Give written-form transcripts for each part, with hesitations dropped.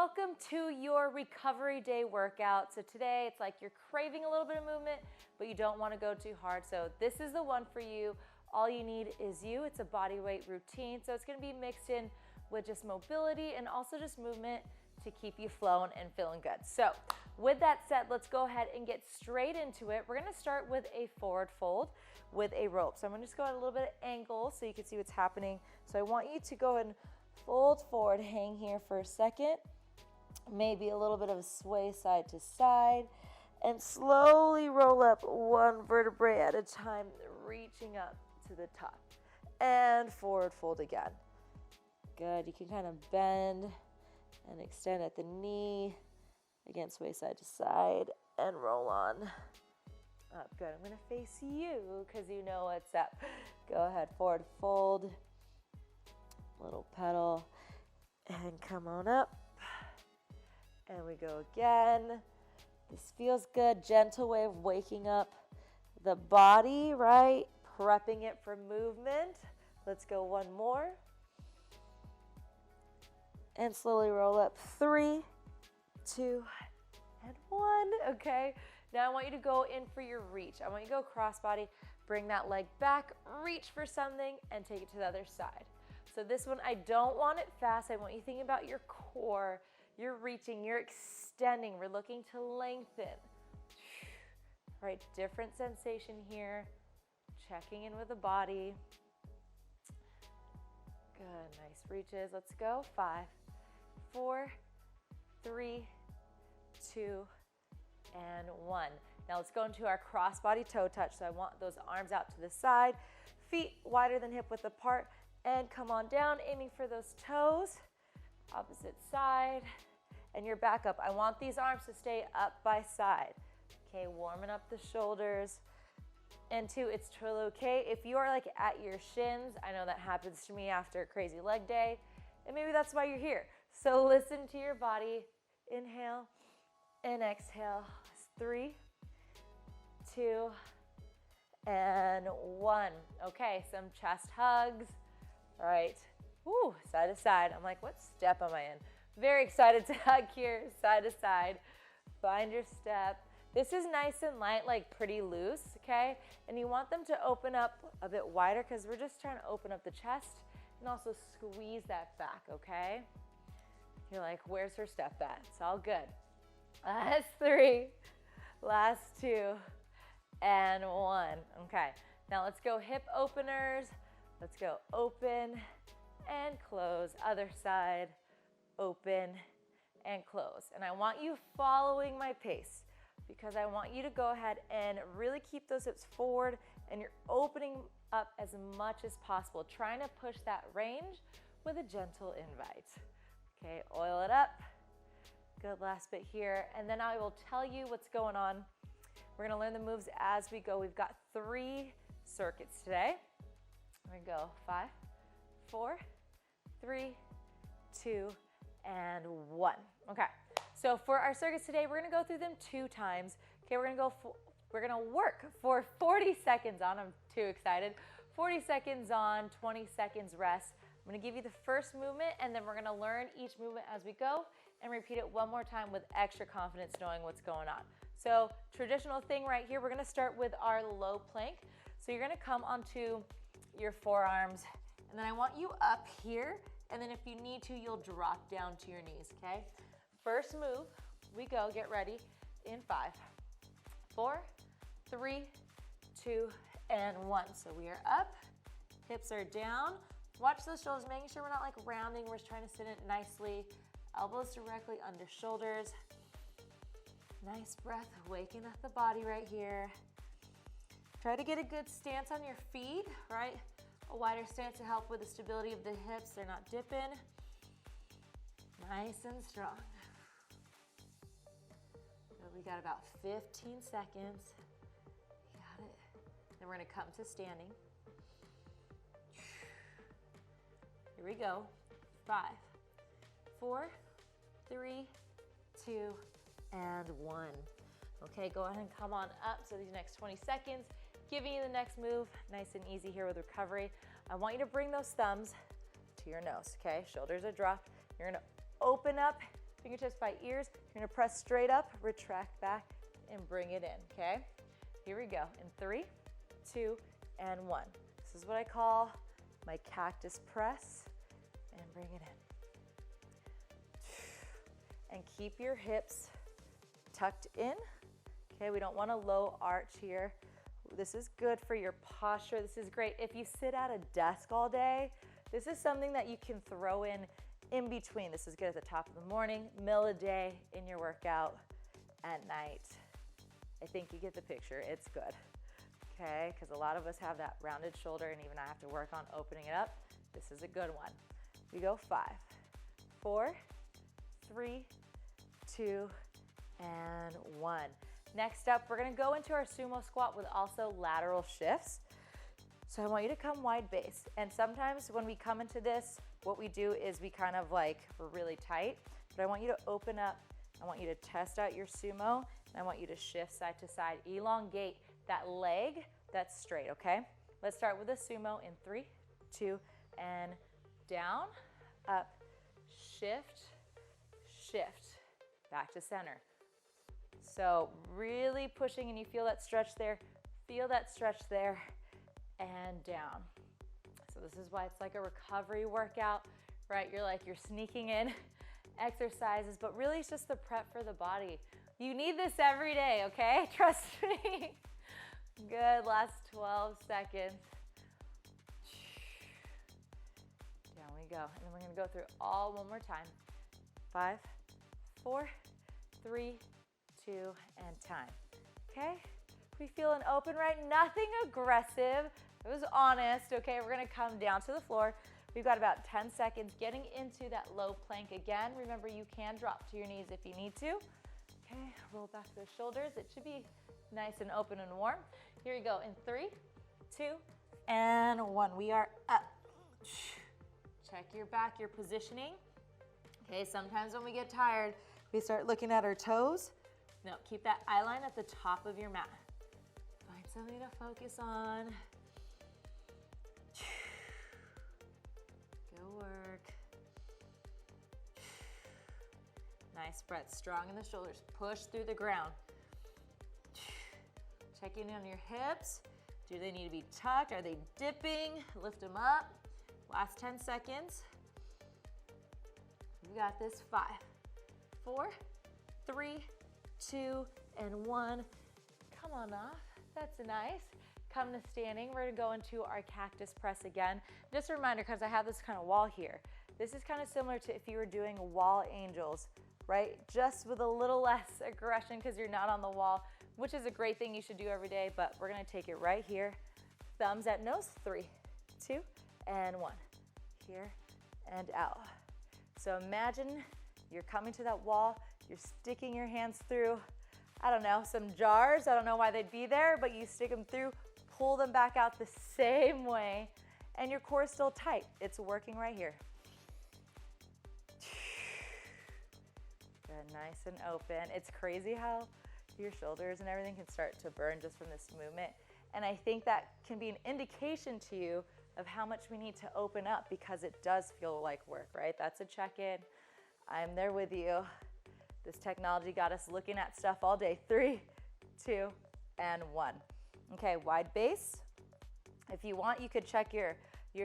welcome to your recovery day workout. So today it's like you're craving a little bit of movement, but you don't want to go too hard. So this is the one for you. All you need is you. It's a body weight routine. So it's going to be mixed in with just mobility and also just movement to keep you flowing and feeling good. So with that said, let's go ahead and get straight into it. We're going to start with a forward fold with a rope. So I'm going to just go at a little bit of angle so you can see what's happening. So I want you to go and fold forward, hang here for a second, maybe a little bit of a sway side to side, and slowly roll up one vertebrae at a time, reaching up to the top, and forward fold again. Good, you can kind of bend and extend at the knee, again, sway side to side, and roll on up. Good, I'm gonna face you because you know what's up. Go ahead, forward fold, little pedal, and come on up. And we go again. This feels good. Gentle way of waking up the body, right? Prepping it for movement. Let's go one more. And slowly roll up. 3, 2, and 1. Okay. Now I want you to go in for your reach. I want you to go crossbody, bring that leg back, reach for something, and take it to the other side. So this one, I don't want it fast. I want you thinking about your core. You're reaching, you're extending. We're looking to lengthen. Right, different sensation here. Checking in with the body. Good, nice reaches. Let's go. 5, 4, 3, 2, and 1. Now let's go into our cross-body toe touch. So I want those arms out to the side, feet wider than hip width apart, and come on down, aiming for those toes. Opposite side, and you're back up. I want these arms to stay up by side. Okay, warming up the shoulders. And 2, it's totally okay if you are like at your shins. I know that happens to me after a crazy leg day, and maybe that's why you're here. So listen to your body. Inhale and exhale. 3, 2, and 1. Okay, some chest hugs. All right. Woo, side to side. I'm like, what step am I in? Very excited to hug here, side to side. Find your step. This is nice and light, like pretty loose, okay? And you want them to open up a bit wider because we're just trying to open up the chest and also squeeze that back, okay? You're like, where's her step at? It's all good. Last 3, last 2, and 1. Okay, now let's go hip openers. Let's go open and close. Other side, open and close. And I want you following my pace because I want you to go ahead and really keep those hips forward and you're opening up as much as possible, trying to push that range with a gentle invite. Okay, oil it up. Good, last bit here. And then I will tell you what's going on. We're gonna learn the moves as we go. We've got 3 circuits today. We're gonna go 5, 4, 3, 2, and 1. Okay, so for our circuits today, we're gonna go through them 2 times. Okay, we're gonna work for 40 seconds on. I'm too excited. 40 seconds on, 20 seconds rest. I'm gonna give you the first movement, and then we're gonna learn each movement as we go and repeat it one more time with extra confidence, knowing what's going on. So traditional thing right here, we're gonna start with our low plank. So you're gonna come onto your forearms, and then I want you up here, and then if you need to, you'll drop down to your knees, okay? First move, we go, get ready, in 5, 4, 3, 2, and 1. So we are up, hips are down. Watch those shoulders, making sure we're not like rounding, we're just trying to sit it nicely. Elbows directly under shoulders. Nice breath, waking up the body right here. Try to get a good stance on your feet, right? A wider stance to help with the stability of the hips. They're not dipping. Nice and strong. So we got about 15 seconds. Got it. Then we're gonna come to standing. Here we go. 5, 4, 3, 2, and 1. Okay, go ahead and come on up. So these next 20 seconds, giving you the next move, nice and easy here with recovery. I want you to bring those thumbs to your nose, okay? Shoulders are dropped. You're gonna open up fingertips by ears. You're gonna press straight up, retract back, and bring it in, okay? Here we go, in 3, 2, and 1. This is what I call my cactus press, and bring it in. And keep your hips tucked in, okay? We don't want a low arch here. This is good for your posture. This is great if you sit at a desk all day. This is something that you can throw in between. This is good at the top of the morning, middle of the day, in your workout, at night. I think you get the picture. It's good, okay? Because a lot of us have that rounded shoulder, and even I have to work on opening it up. This is a good one. We go 5, 4, 3, 2, and 1. Next up, we're gonna go into our sumo squat with also lateral shifts. So I want you to come wide base. And sometimes when we come into this, what we do is we kind of like, we're really tight, but I want you to open up. I want you to test out your sumo, and I want you to shift side to side. Elongate that leg that's straight, okay? Let's start with a sumo in 3, 2, and down, up, shift, shift, back to center. So really pushing, and you feel that stretch there, and down. So this is why it's like a recovery workout, right? You're sneaking in exercises, but really it's just the prep for the body. You need this every day, okay? Trust me. Good, last 12 seconds. Down we go. And then we're gonna go through all one more time. 5, 4, 3, 2, and time. Okay? We feeling open, right? Nothing aggressive. It was honest, okay? We're gonna come down to the floor. We've got about 10 seconds getting into that low plank again. Remember, you can drop to your knees if you need to. Okay, roll back the shoulders. It should be nice and open and warm. Here we go in 3, 2, and 1. We are up. Check your back, your positioning. Okay, sometimes when we get tired, we start looking at our toes. No, keep that eye line at the top of your mat. Find something to focus on. Go work. Nice breath, strong in the shoulders. Push through the ground. Check in on your hips. Do they need to be tucked? Are they dipping? Lift them up. Last 10 seconds. You got this. 5, 4, 3, 2, and 1. Come on off. That's nice. Come to standing. We're gonna go into our cactus press again. Just a reminder, because I have this kind of wall here. This is kind of similar to if you were doing wall angels, right? Just with a little less aggression because you're not on the wall, which is a great thing you should do every day, but we're gonna take it right here. Thumbs at nose. 3, 2, and 1. Here and out. So imagine you're coming to that wall, you're sticking your hands through, I don't know, some jars. I don't know why they'd be there, but you stick them through, pull them back out the same way, and your core is still tight. It's working right here. Good, nice and open. It's crazy how your shoulders and everything can start to burn just from this movement. And I think that can be an indication to you of how much we need to open up, because it does feel like work, right? That's a check-in. I'm there with you. This technology got us looking at stuff all day. 3, 2, and 1. Okay, wide base. If you want, you could check your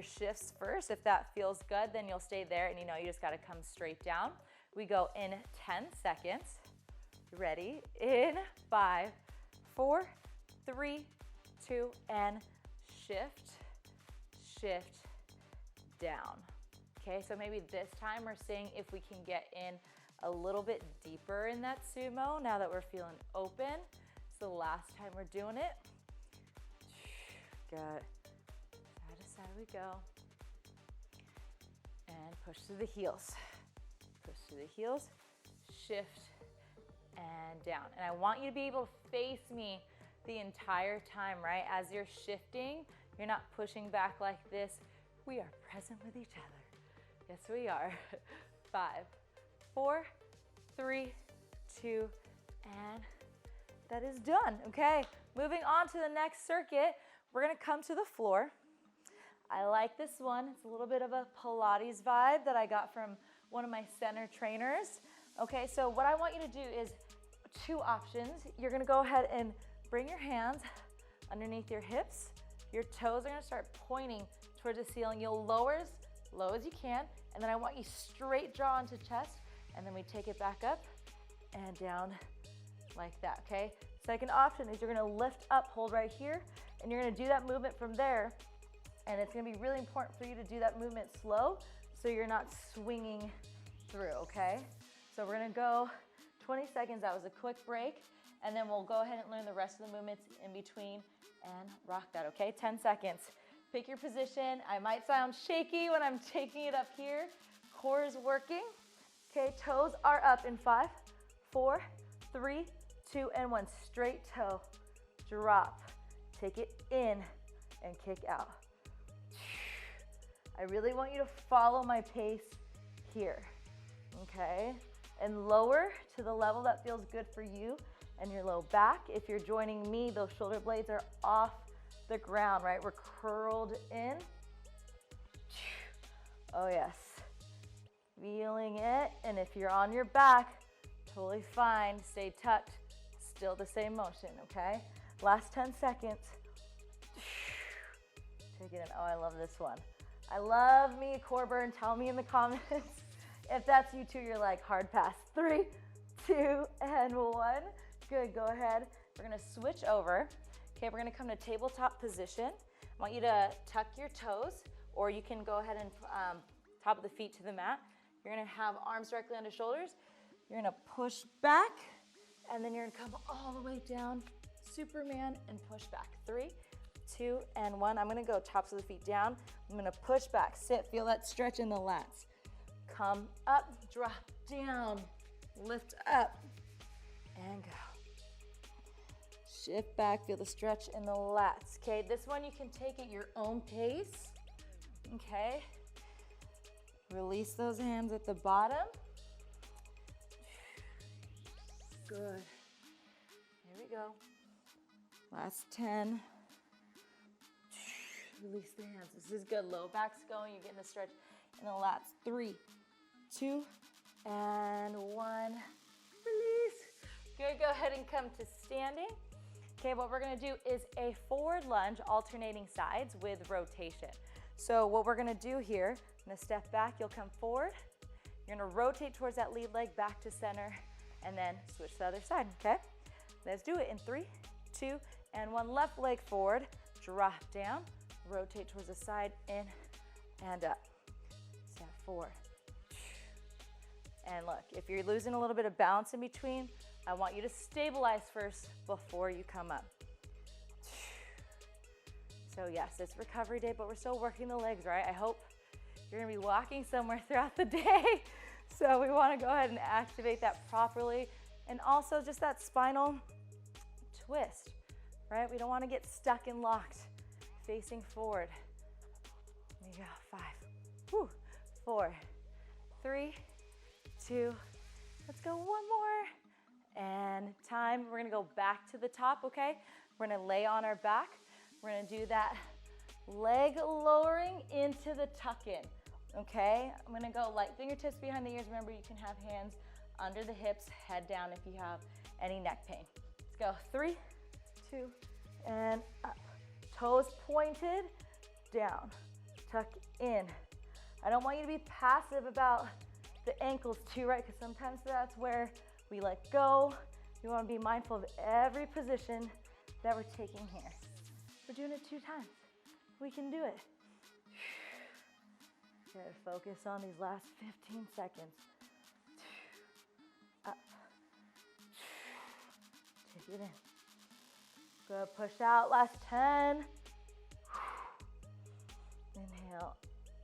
shifts first. If that feels good, then you'll stay there, and you just gotta come straight down. We go in 10 seconds. Ready? In 5, 4, 3, 2, and shift, shift, down. Okay, so maybe this time we're seeing if we can get in a little bit deeper in that sumo now that we're feeling open. It's the last time we're doing it. Good. Side to side we go. And push through the heels. Push through the heels, shift, and down. And I want you to be able to face me the entire time, right? As you're shifting, you're not pushing back like this. We are present with each other. Yes, we are. 5, 4, 3, 2, and that is done. Okay, moving on to the next circuit, we're gonna come to the floor. I like this one. It's a little bit of a Pilates vibe that I got from one of my center trainers. Okay, so what I want you to do is two options. You're gonna go ahead and bring your hands underneath your hips. Your toes are gonna start pointing towards the ceiling. You'll lower as low as you can, and then I want you straight jaw into chest, and then we take it back up and down like that, okay? Second option is you're gonna lift up, hold right here, and you're gonna do that movement from there, and it's gonna be really important for you to do that movement slow so you're not swinging through, okay? So we're gonna go 20 seconds. That was a quick break, and then we'll go ahead and learn the rest of the movements in between and rock that, okay? 10 seconds. Pick your position. I might sound shaky when I'm taking it up here. Core is working. Okay, toes are up in 5, 4, 3, 2, and 1. Straight toe, drop, take it in, and kick out. I really want you to follow my pace here, okay? And lower to the level that feels good for you and your low back. If you're joining me, those shoulder blades are off the ground, right? We're curled in. Oh yes, feeling it. And if you're on your back, totally fine, stay tucked, still the same motion, okay? Last 10 seconds. Take it in. Oh, I love this one. I love me a core burn. Tell me in the comments if that's you too. You're like, hard pass. 3, 2, and 1. Good, go ahead. We're gonna switch over. Okay, we're gonna come to tabletop position. I want you to tuck your toes, or you can go ahead and top of the feet to the mat. You're gonna have arms directly under shoulders. You're gonna push back, and then you're gonna come all the way down, Superman, and push back. 3, 2, and 1. I'm gonna go tops of the feet down. I'm gonna push back, sit, feel that stretch in the lats. Come up, drop down, lift up, and go. Shift back, feel the stretch in the lats. Okay, this one you can take at your own pace. Okay. Release those hands at the bottom. Good. Here we go. Last 10. Release the hands. This is good. Low back's going. You're getting a stretch in the lats. 3, 2, and 1. Release. Good. Go ahead and come to standing. Okay, what we're gonna do is a forward lunge, alternating sides with rotation. So what we're gonna do here, I'm gonna step back, you'll come forward. You're gonna rotate towards that lead leg, back to center, and then switch to the other side, okay? Let's do it in 3, 2, and 1. Left leg forward, drop down, rotate towards the side, in and up. Step 4. And look, if you're losing a little bit of balance in between, I want you to stabilize first before you come up. So yes, it's recovery day, but we're still working the legs, right? I hope you're gonna be walking somewhere throughout the day. So we wanna go ahead and activate that properly. And also just that spinal twist, right? We don't wanna get stuck and locked, facing forward. There you go, 5, 4, 3, 2, let's go one more. And time, we're gonna go back to the top, okay? We're gonna lay on our back. We're gonna do that leg lowering into the tuck in, okay? I'm gonna go light fingertips behind the ears. Remember, you can have hands under the hips, head down if you have any neck pain. Let's go, 3, 2, and up. Toes pointed, down, tuck in. I don't want you to be passive about the ankles too, right? Because sometimes that's where we let go. You want to be mindful of every position that we're taking here. We're doing it 2 times. We can do it. Good. Focus on these last 15 seconds. Up. Take it in. Good. Push out. Last 10. Inhale.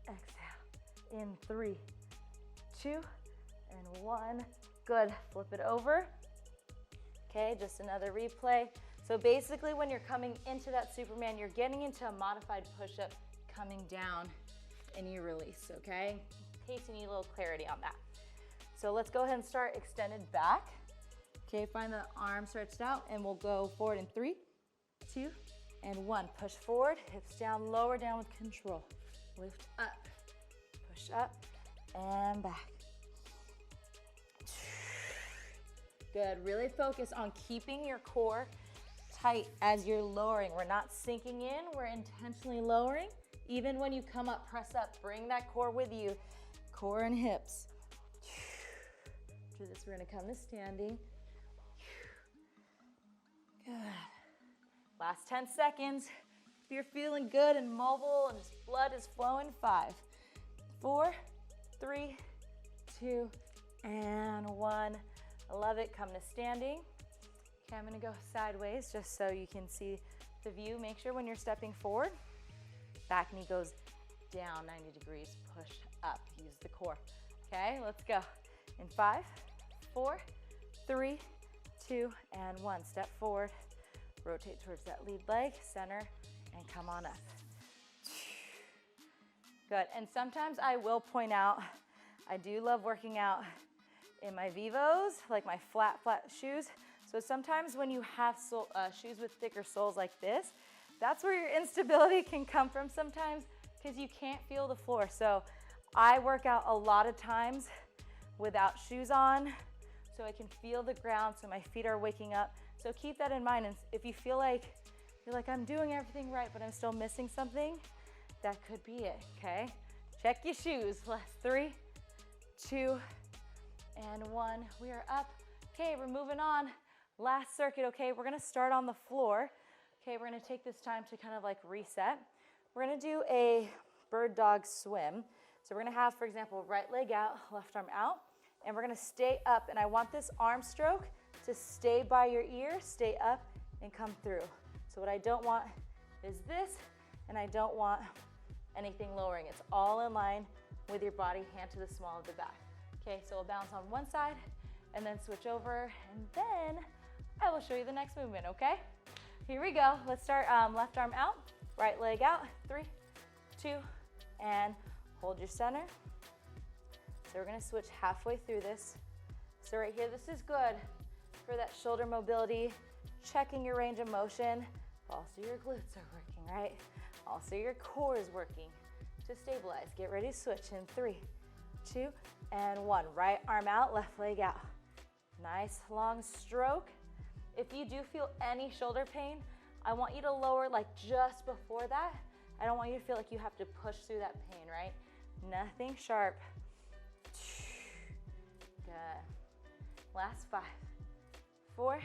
Exhale. In 3, 2, and 1. Good, flip it over. Okay, just another replay. So basically when you're coming into that Superman, you're getting into a modified push-up, coming down, and you release, okay? In case you need a little clarity on that. So let's go ahead and start extended back. Okay, find the arm stretched out, and we'll go forward in 3, 2, and 1. Push forward, hips down, lower down with control. Lift up, push up, and back. Good, really focus on keeping your core tight as you're lowering. We're not sinking in, we're intentionally lowering. Even when you come up, press up, bring that core with you. Core and hips. After this, we're gonna come to standing. Good. Last 10 seconds. If you're feeling good and mobile and blood is flowing, 5, 4, 3, 2, and 1. I love it. Come to standing. Okay, I'm gonna go sideways just so you can see the view. Make sure when you're stepping forward, back knee goes down 90 degrees, push up, use the core. Okay, let's go. In 5, 4, 3, 2, and 1. Step forward, rotate towards that lead leg, center, and come on up. Good, and sometimes I will point out, I do love working out in my Vivos, like my flat shoes. So sometimes when you have shoes with thicker soles like this, that's where your instability can come from sometimes, because you can't feel the floor. So I work out a lot of times without shoes on, so I can feel the ground, so my feet are waking up. So keep that in mind. And if you feel like you're like, I'm doing everything right, but I'm still missing something, that could be it, okay? Check your shoes. Last 3, 2, and 1. We are up. Okay, we're moving on. Last circuit, okay? We're gonna start on the floor. Okay, we're gonna take this time to kind of like reset. We're gonna do a bird dog swim. So we're gonna have, for example, right leg out, left arm out, and we're gonna stay up. And I want this arm stroke to stay by your ear, stay up, and come through. So what I don't want is this, and I don't want anything lowering. It's all in line with your body, hand to the small of the back. Okay, so we'll bounce on one side, and then switch over, and then I will show you the next movement, okay? Here we go. Let's start left arm out, right leg out. 3, 2, and hold your center. So we're gonna switch halfway through this. So right here, this is good for that shoulder mobility, checking your range of motion. Also your glutes are working, right? Also your core is working to stabilize. Get ready to switch in 3, 2, and 1. Right arm out, left leg out. Nice long stroke. If you do feel any shoulder pain, I want you to lower like just before that. I don't want you to feel like you have to push through that pain, right? Nothing sharp. Good. Last 5, 4,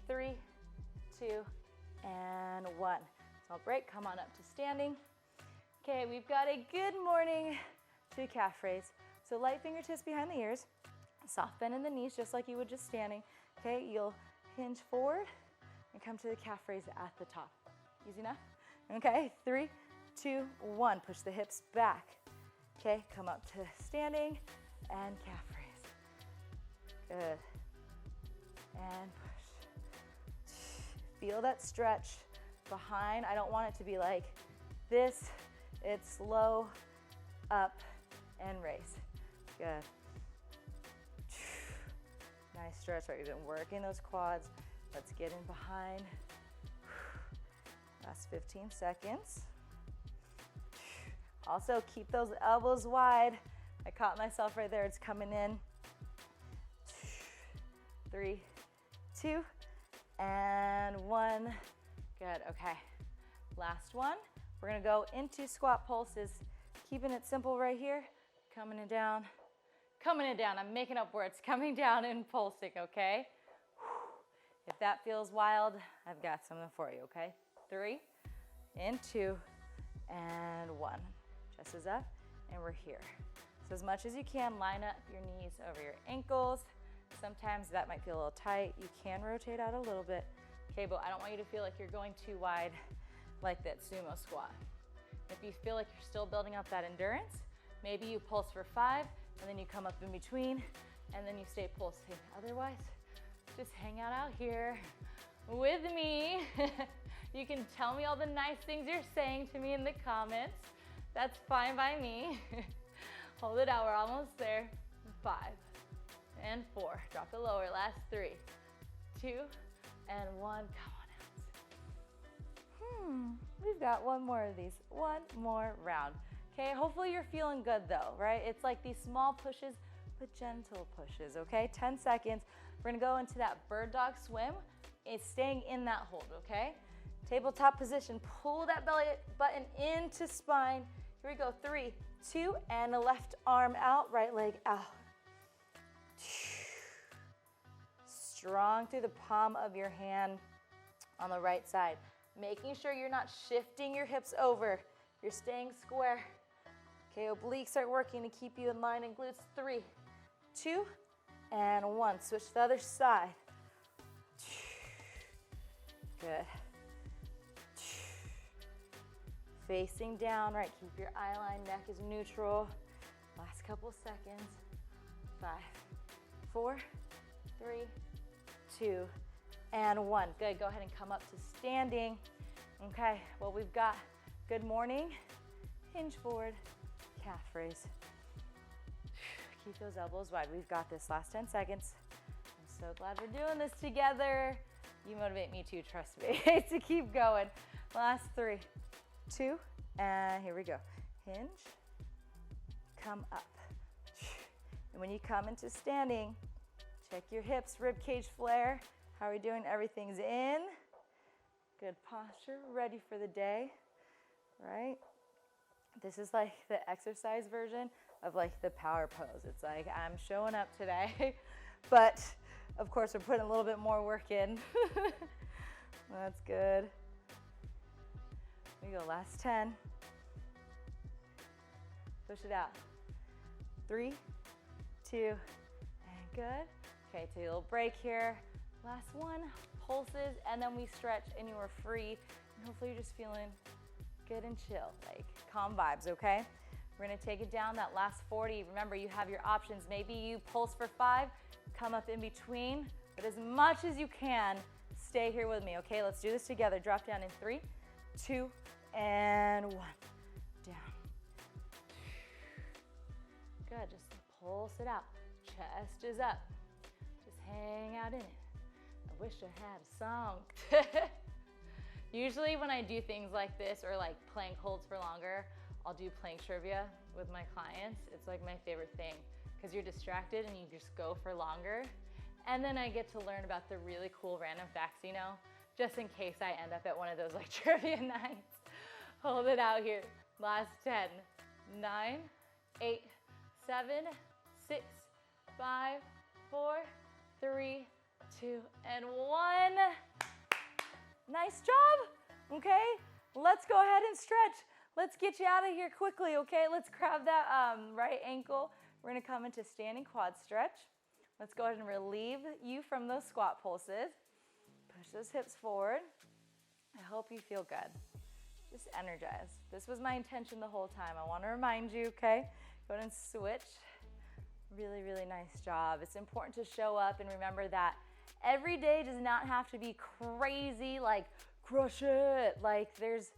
3, 2, and 1. So I'll break, come on up to standing. Okay, we've got a good morning to calf raise. So light fingertips behind the ears, soft bend in the knees, just like you would just standing. Okay, you'll hinge forward and come to the calf raise at the top. Easy enough? Okay, 3, 2, 1. Push the hips back. Okay, come up to standing and calf raise. Good. And push. Feel that stretch behind. I don't want it to be like this. It's low, up, and raise. Good. Nice stretch, right? You've been working those quads. Let's get in behind. Last 15 seconds. Also, keep those elbows wide. I caught myself right there. It's coming in. 3, 2, and 1. Good, okay. Last one. We're gonna go into squat pulses. Keeping it simple right here. Coming it down. Coming it down. I'm making up words. Coming down and pulsing, okay? If that feels wild, I've got something for you, okay? 3, and 2, and 1. Chest is up, and we're here. So as much as you can, line up your knees over your ankles. Sometimes that might feel a little tight. You can rotate out a little bit. Okay, but I don't want you to feel like you're going too wide like that sumo squat. If you feel like you're still building up that endurance, maybe you pulse for 5, and then you come up in between, and then you stay pulsing. Otherwise, just hang out here with me. You can tell me all the nice things you're saying to me in the comments. That's fine by me. Hold it out, we're almost there. 5, and 4. Drop it lower, last 3, 2, and 1. Come on out. We've got one more of these. One more round. Okay, hopefully you're feeling good though, right? It's like these small pushes, but gentle pushes, okay? 10 seconds. We're gonna go into that bird dog swim. It's staying in that hold, okay? Tabletop position, pull that belly button into spine. Here we go, 3, 2, and the left arm out, right leg out. Strong through the palm of your hand on the right side. Making sure you're not shifting your hips over. You're staying square. Okay, obliques are working to keep you in line and glutes. 3, 2, and 1. Switch to the other side. Good. Facing down, right? Keep your eye line, neck is neutral. Last couple seconds. 5, 4, 3, 2, and 1. Good, go ahead and come up to standing. Okay, well, we've got good morning, hinge forward, calf raise. Keep those elbows wide. We've got this. Last 10 seconds. I'm so glad we're doing this together. You motivate me too, trust me, to keep going. Last 3, 2, and here we go. Hinge, come up. And when you come into standing, check your hips, rib cage flare. How are we doing? Everything's in. Good posture, ready for the day, right? This is like the exercise version of like the power pose. It's like, I'm showing up today, but of course we're putting a little bit more work in. That's good. We go, last 10. Push it out. 3, 2, and good. Okay, take a little break here. Last 1, pulses, and then we stretch and you are free. And hopefully you're just feeling good and chill, like calm vibes, okay? We're gonna take it down that last 40. Remember, you have your options. Maybe you pulse for 5, come up in between, but as much as you can, stay here with me, okay? Let's do this together. Drop down in 3, 2, and 1. Down. Good, just pulse it out. Chest is up. Just hang out in it. I wish I had a song. Usually when I do things like this or like plank holds for longer, I'll do plank trivia with my clients. It's like my favorite thing because you're distracted and you just go for longer. And then I get to learn about the really cool random facts, you know, just in case I end up at one of those like trivia nights. Hold it out here. Last 10, 9, 8, 7, 6, 5, 4, 3, 2, and 1. Nice job, okay? Let's go ahead and stretch. Let's get you out of here quickly, okay? Let's grab that right ankle. We're gonna come into standing quad stretch. Let's go ahead and relieve you from those squat pulses. Push those hips forward. I hope you feel good. Just energize. This was my intention the whole time. I wanna remind you, okay? Go ahead and switch. Really, really nice job. It's important to show up and remember that every day does not have to be crazy, like crush it. Like there's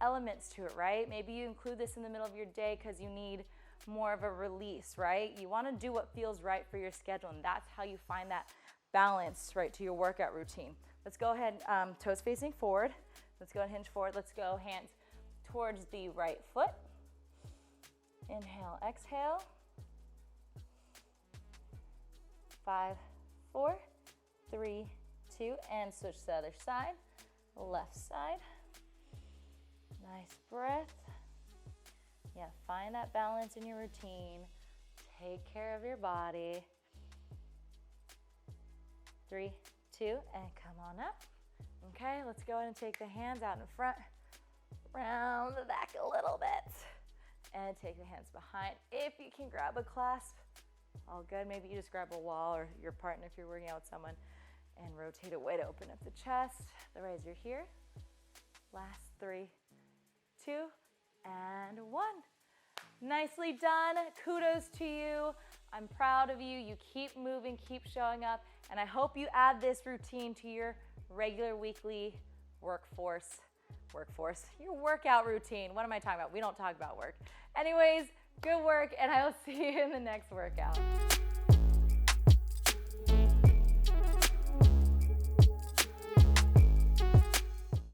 elements to it, right? Maybe you include this in the middle of your day because you need more of a release, right? You want to do what feels right for your schedule, and that's how you find that balance, right, to your workout routine. Let's go ahead, toes facing forward. Let's go and hinge forward. Let's go hands towards the right foot. Inhale, exhale. 5, 4, 3, 2, and switch to the other side. Left side. Nice breath. Yeah, find that balance in your routine. Take care of your body. 3, 2, and come on up. Okay, let's go ahead and take the hands out in front. Round the back a little bit. And take the hands behind. If you can grab a clasp, all good. Maybe you just grab a wall or your partner if you're working out with someone and rotate it way to open up the chest. The razor here. Last 3, 2, and 1. Nicely done. Kudos to you. I'm proud of you. You keep moving, keep showing up, and I hope you add this routine to your regular weekly your workout routine. What am I talking about? We don't talk about work. Anyways, good work, and I will see you in the next workout.